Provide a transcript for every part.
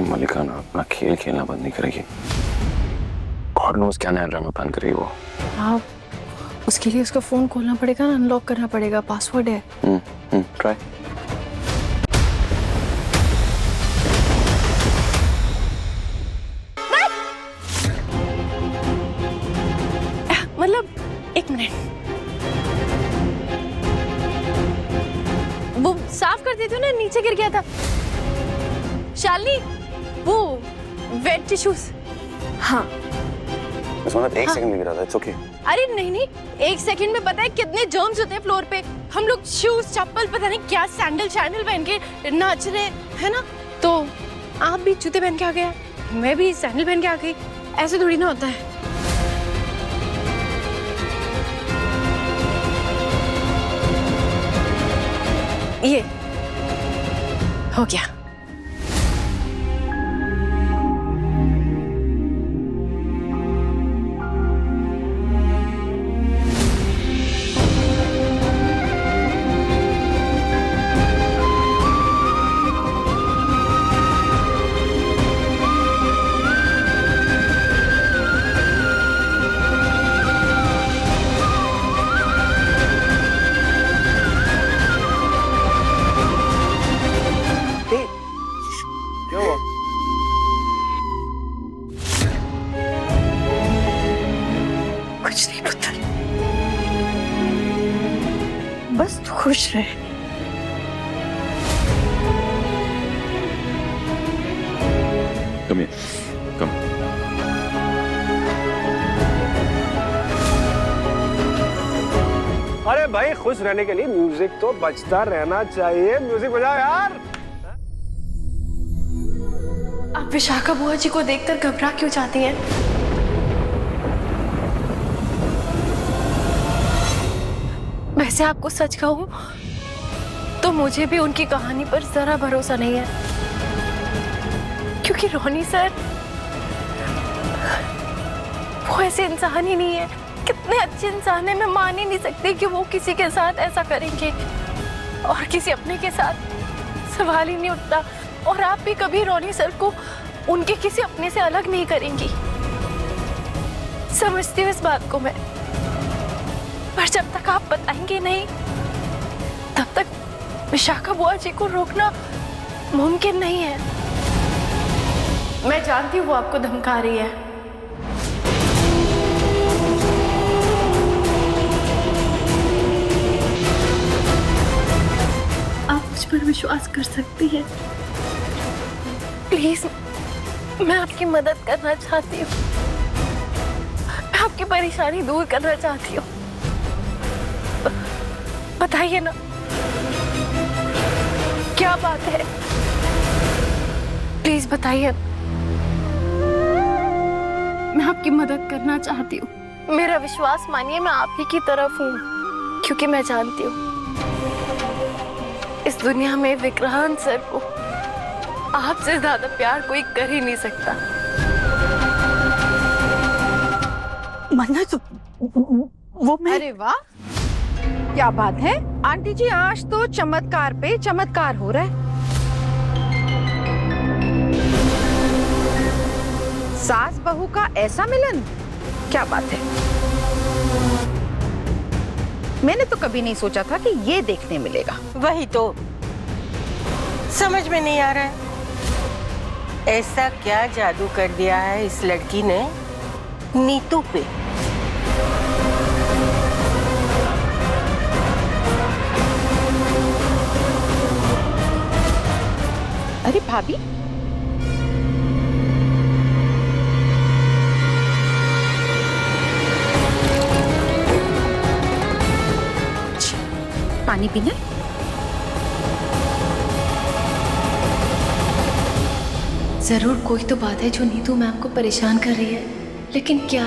मलिका ना अपना खेल खेलना बंद नहीं करेगी। गॉड नोस क्या नया ड्रामा प्लान करेगी वो। हाँ, उसके लिए उसका फोन खोलना पड़ेगा ना, अनलॉक करना पड़ेगा, पासवर्ड है। ट्राई। मतलब 1 मिनट, वो साफ कर देती हूँ ना, नीचे गिर गया था। शालिनी, वो वेट टिश्यूज। हाँ मतलब 1 सेकंड में गिरा था, इट्स ओके। अरे नहीं, 1 सेकंड में पता है कितने जर्म्स होते हैं फ्लोर पे। हम लोग शूज, चप्पल, पता नहीं क्या सैंडल पहन के नाच रहे हैं ना, तो आप भी जूते पहन के आ गए, मैं भी सैंडल पहन के आ गई। ऐसे थोड़ी ना होता है। ये हो गया। कुछ नहीं पुत्र, बस तू खुश रहे। कम। अरे भाई, खुश रहने के लिए म्यूजिक तो बजता रहना चाहिए। म्यूजिक बजाओ यार। आप विशाखा बुआ जी को देखकर घबरा क्यों जाती हैं? वैसे आपको सच कहूं तो मुझे भी उनकी कहानी पर जरा भरोसा नहीं है, क्योंकि रोनी सर वो ऐसे इंसान ही नहीं है। कितने अच्छे इंसान है, मैं मान ही नहीं सकती कि वो किसी के साथ ऐसा करेंगे, और किसी अपने के साथ सवाल ही नहीं उठता। और आप भी कभी रोनी सर को उनके किसी अपने से अलग नहीं करेंगी, समझती हूँ इस बात को मैं। पर जब तक आप बताएंगे नहीं, तब तक विशाखा बुआ जी को रोकना मुमकिन नहीं है। मैं जानती हूँ वो आपको धमका रही है। आप मुझ पर विश्वास कर सकती हैं। प्लीज, मैं आपकी मदद करना चाहती हूँ, मैं आपकी परेशानी दूर करना चाहती हूँ। बताइए ना, क्या बात है? प्लीज बताइए। मैं आपकी मदद करना चाहती हूँ। मेरा विश्वास मानिए, मैं आप ही की तरफ हूँ, क्योंकि मैं जानती हूँ इस दुनिया में विक्रांत सर को आपसे ज्यादा प्यार कोई कर ही नहीं सकता। मन्नत, वो मैं। अरे वाह, क्या बात है आंटी जी, आज तो चमत्कार पे चमत्कार हो रहा है। सास बहू का ऐसा मिलन, क्या बात है। मैंने तो कभी नहीं सोचा था कि ये देखने मिलेगा। वही तो समझ में नहीं आ रहा है, ऐसा क्या जादू कर दिया है इस लड़की ने नीतू पे। अरे भाभी, पानी पीना? जरूर कोई तो बात है जो नीतू मैम को परेशान कर रही है, लेकिन क्या?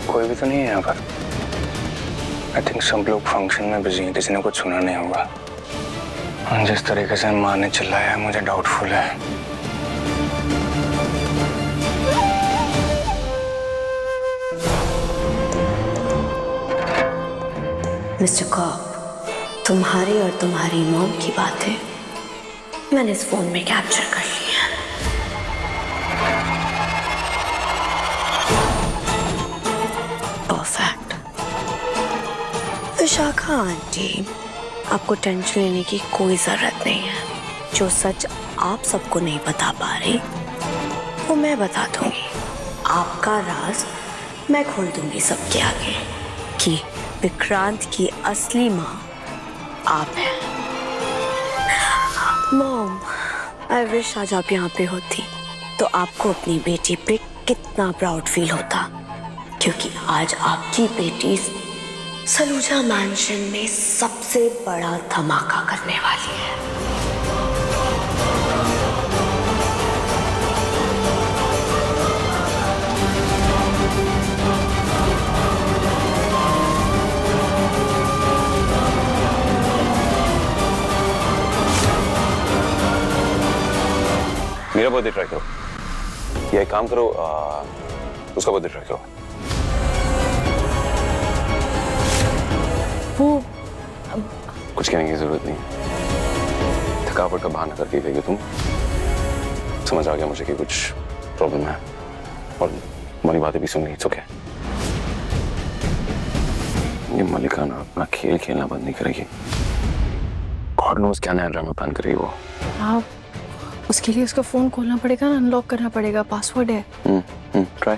कोई भी तो नहीं है यहाँ पर। आई थिंक सब लोग फंक्शन में बिजी हैं, किसी ने कुछ सुना नहीं होगा। और जिस तरीके से माँ ने चिल्लाया है, मुझे डाउटफुल है। मिस्टर कॉप, तुम्हारी और तुम्हारी मॉम की बातें मैंने इस फोन में कैप्चर कर ली है। परफेक्ट। विशाखा आंटी, आपको टेंशन लेने की कोई जरूरत नहीं है। जो सच आप सबको नहीं बता पा रही वो मैं बता दूंगी। आपका राज मैं खोल दूंगी सबके आगे कि विक्रांत की असली माँ आप हैं। मॉम, आई विश आज आप यहाँ पे होती तो आपको अपनी बेटी पे कितना प्राउड फील होता, क्योंकि आज आपकी बेटी सलूजा मैंशन में सबसे बड़ा धमाका करने वाली है। मेरा बर्थडे ट्राई करो या एक काम करो, उसका बर्थडे ट्राई करो। वो कुछ कहने की जरूरत नहीं, थकावट का बहाना करके गई हो तुम। समझ आ गया मुझे कि कुछ प्रॉब्लम है और हमारी बातें भी सुन ली। It's okay. ये मलिका ना अपना खेल खेलना बंद नहीं करेगी। गॉड नोस क्या नया ड्रामा प्लान करेगी वो। आप उसके लिए उसका फोन खोलना पड़ेगा ना, अनलॉक करना पड़ेगा, पासवर्ड है। ट्राई।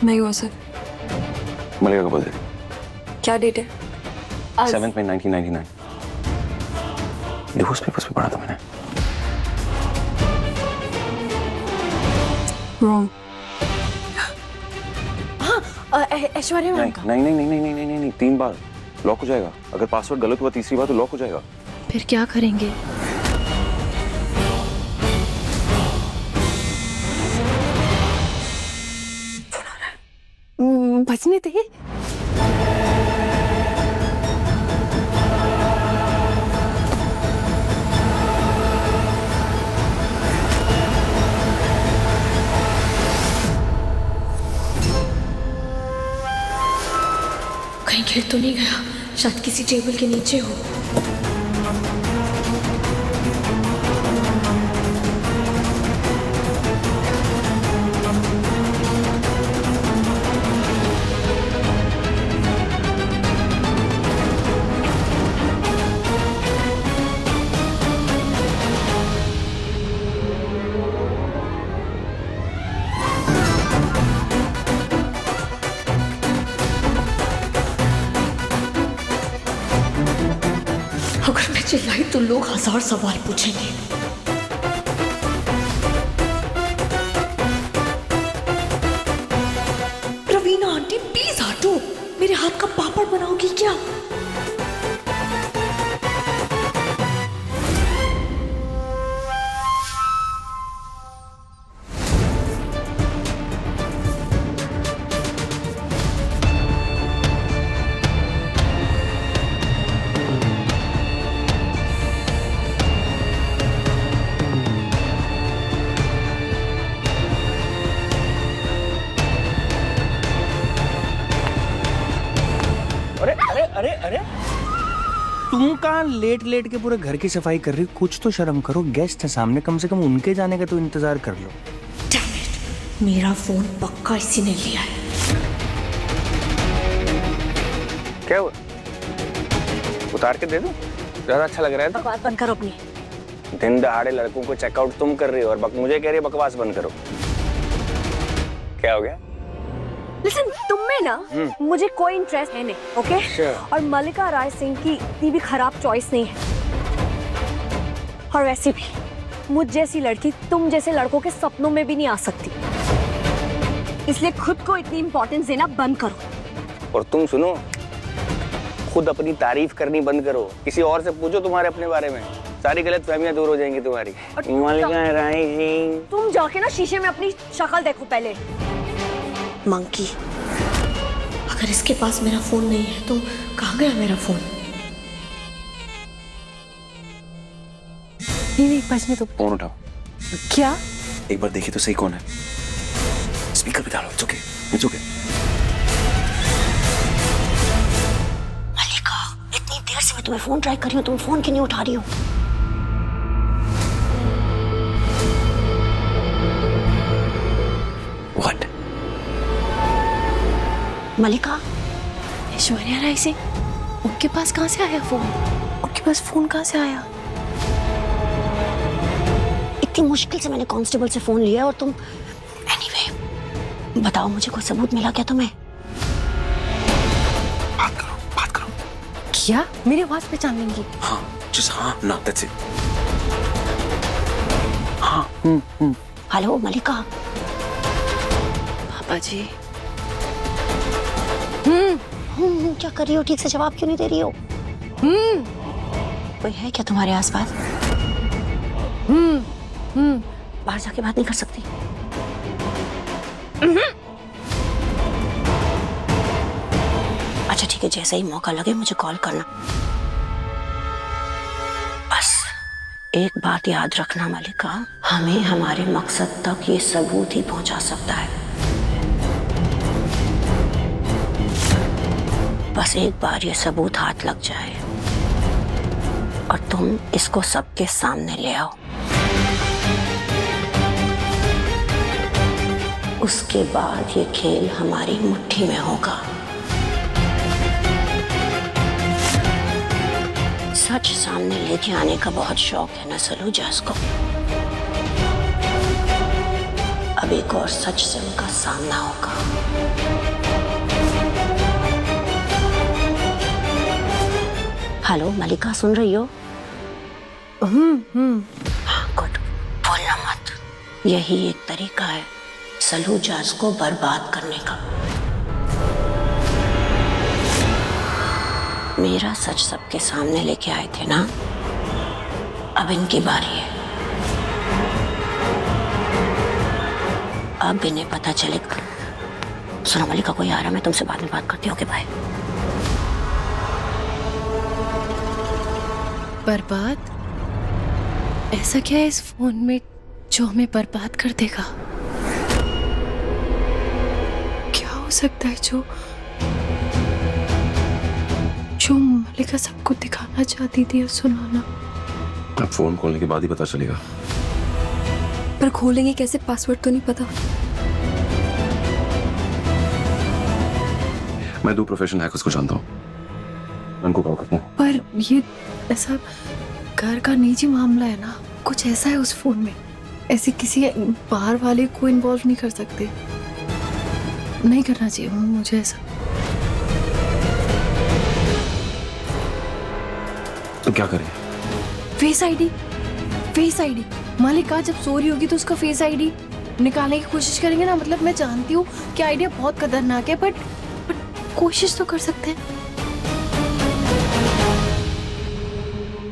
नहीं हुआ सर। मलिका का बर्थडे क्या डेट है? 7 मई 1999। डिवोर्स पेपर्स पे पढ़ा था मैंने। रॉन्ग। हाँ, ऐश्वर्या मैम का। नहीं, 3 बार लॉक हो जाएगा। अगर पासवर्ड गलत हुआ तीसरी बार तो लॉक हो जाएगा। फिर क्या करेंगे? बचने थे। कहीं गिर तो नहीं गया? शायद किसी टेबल के नीचे हो। अगर मैं चिल्लाई तो लोग 1000 सवाल पूछेंगे। रवीना आंटी प्लीज हटो, मेरे हाथ का पापड़ बनाओगी क्या? अरे तुम कहाँ लेट लेट के पूरे घर की सफाई कर रही हो? कुछ तो शर्म करो, गेस्ट है सामने, कम से कम उनके जाने का तो इंतजार कर लो। Damn it, मेरा फोन पक्का इसी ने लिया है। क्या हुआ? उतार के दे दूं? ज्यादा अच्छा लग रहा है। बकवास बंद करो अपनी। दिन दहाड़े लड़कों को चेकआउट तुम कर रही हो और मुझे कह रही है बकवास बंद करो। क्या हो गया? लिसन, तुम में ना मुझे कोई इंटरेस्ट है नहीं, ओके? और मलिका राय सिंह की इतनी भी खराब चॉइस नहीं है। और वैसे भी मुझ जैसी लड़की तुम जैसे लड़कों के सपनों में भी नहीं आ सकती, इसलिए खुद को इतनी इंपॉर्टेंस देना बंद करो। और तुम सुनो, खुद अपनी तारीफ करनी बंद करो। किसी और से पूछो तुम्हारे अपने बारे में, सारी गलतफहमियां दूर हो जाएंगी तुम्हारी। मलिका राय सिंह, तुम जाके ना शीशे में अपनी शक्ल देखो पहले। मंकी, अगर इसके पास मेरा फोन नहीं है तो कहाँ गया मेरा फोन? नहीं, बचने तो। फोन उठाओ। क्या? एक बार देखिए तो सही कौन है। स्पीकर पे डालो, इट्स ओके। मलिका, इतनी देर से मैं तुम्हें फोन ट्राई कर रही हूँ, तुम फोन क्यों नहीं उठा रही हो? व्हाट? मलिका, ऐश्वर्या राय सिंह, उनके पास कहाँ से आया फोन? उनके पास फोन कहाँ से आया? इतनी मुश्किल से मैंने कांस्टेबल से फोन लिया और तुम एनीवे, बताओ मुझे कोई सबूत मिला क्या तुम्हें? बात करो। क्या मेरी आवाज पहचान लेंगी? हाँ, just हाँ, ना, that's it। हाँ, हेलो मलिका। पापा जी। क्या कर रही हो? ठीक से जवाब क्यों नहीं दे रही हो? कोई है क्या तुम्हारे आसपास? बाहर जाके बात नहीं कर सकती? अच्छा ठीक है, जैसा ही मौका लगे मुझे कॉल करना। बस एक बात याद रखना मलिका, हमें हमारे मकसद तक ये सबूत ही पहुंचा सकता है। बस एक बार ये सबूत हाथ लग जाए और तुम इसको सबके सामने ले आओ, उसके बाद ये खेल हमारी मुट्ठी में होगा। सच सामने लेके आने का बहुत शौक है ना सलूजास को। अब एक और सच से उनका सामना होगा। हेलो मलिका, सुन रही हो? गुड, बोलना मत। यही एक तरीका है सलूजास को बर्बाद करने का। मेरा सच सबके सामने लेके आए थे ना, अब इनकी बारी है। अब इन्हें पता चलेगा। सुनो मलिका, कोई आ रहा, मैं तुमसे बाद में बात करती हूँ। Okay bye. बर्बाद? ऐसा क्या है इस फोन में जो हमें बर्बाद कर देगा? क्या हो सकता है जो मलिका सबको दिखाना चाहती थी और सुनाना? अब फोन खोलने के बाद ही पता चलेगा। पर खोलेंगे कैसे? पासवर्ड तो नहीं पता। मैं 2 प्रोफेशनल हैकर्स को जानता हूँ, उनको कॉल करता हूँ। पर ये ऐसा घर का निजी मामला है ना, कुछ ऐसा है उस फोन में, ऐसे किसी बाहर वाले को इन्वॉल्व नहीं कर सकते। नहीं करना चाहिए मुझे ऐसा। तो क्या करें? Face ID. मालिका जब सो रही होगी तो उसका फेस आईडी निकालने की कोशिश करेंगे ना। मतलब मैं जानती हूँ कि आइडिया बहुत खतरनाक है, बट कोशिश तो कर सकते हैं।